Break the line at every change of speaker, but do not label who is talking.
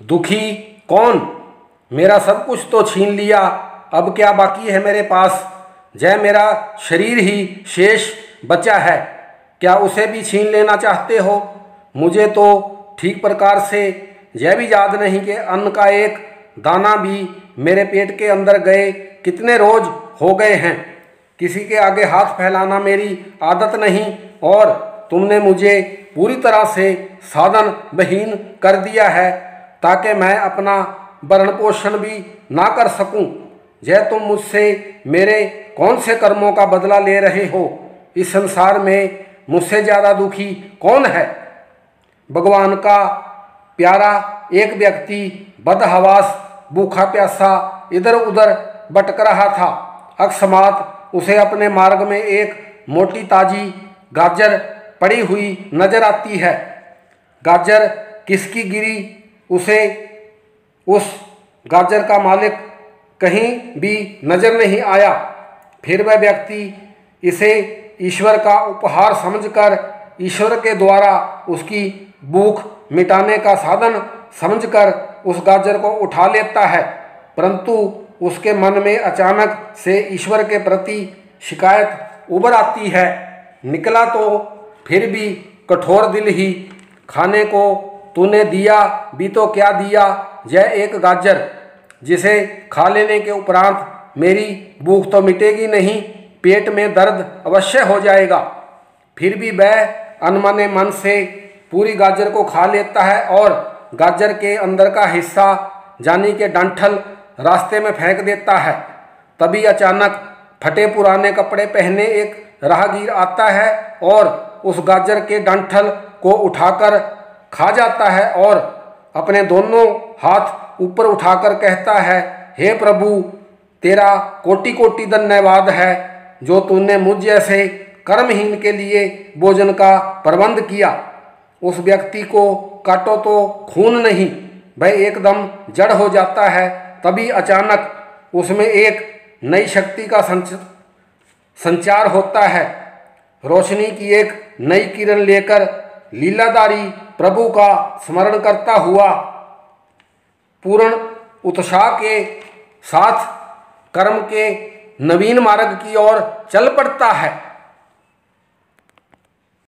दुखी कौन? मेरा सब कुछ तो छीन लिया, अब क्या बाकी है मेरे पास? जय मेरा शरीर ही शेष बचा है, क्या उसे भी छीन लेना चाहते हो? मुझे तो ठीक प्रकार से यह भी याद नहीं कि अन्न का एक दाना भी मेरे पेट के अंदर गए कितने रोज हो गए हैं। किसी के आगे हाथ फैलाना मेरी आदत नहीं, और तुमने मुझे पूरी तरह से साधन विहीन कर दिया है ताकि मैं अपना भरण पोषण भी ना कर सकूं। यह तुम मुझसे मेरे कौन से कर्मों का बदला ले रहे हो? इस संसार में मुझसे ज़्यादा दुखी कौन है? भगवान का प्यारा एक व्यक्ति बदहवास भूखा प्यासा इधर उधर भटक रहा था। अकस्मात उसे अपने मार्ग में एक मोटी ताजी गाजर पड़ी हुई नजर आती है। गाजर किसकी गिरी, उसे उस गाजर का मालिक कहीं भी नजर नहीं आया। फिर वह व्यक्ति इसे ईश्वर का उपहार समझकर, ईश्वर के द्वारा उसकी भूख मिटाने का साधन समझकर उस गाजर को उठा लेता है, परंतु उसके मन में अचानक से ईश्वर के प्रति शिकायत उभर आती है। निकला तो फिर भी कठोर दिल ही, खाने को तूने दिया भी तो क्या दिया? यह एक गाजर जिसे खा लेने के उपरांत मेरी भूख तो मिटेगी नहीं, पेट में दर्द अवश्य हो जाएगा। फिर भी वह अनमने मन से पूरी गाजर को खा लेता है और गाजर के अंदर का हिस्सा यानी के डंठल रास्ते में फेंक देता है। तभी अचानक फटे पुराने कपड़े पहने एक राहगीर आता है और उस गाजर के डंठल को उठाकर खा जाता है और अपने दोनों हाथ ऊपर उठाकर कहता है, हे प्रभु, तेरा कोटि कोटि धन्यवाद है जो तूने मुझ जैसे कर्महीन के लिए भोजन का प्रबंध किया। उस व्यक्ति को काटो तो खून नहीं, वह एकदम जड़ हो जाता है। तभी अचानक उसमें एक नई शक्ति का संचार होता है। रोशनी की एक नई किरण लेकर लीलाधारी प्रभु का स्मरण करता हुआ पूर्ण उत्साह के साथ कर्म के नवीन मार्ग की ओर चल पड़ता है।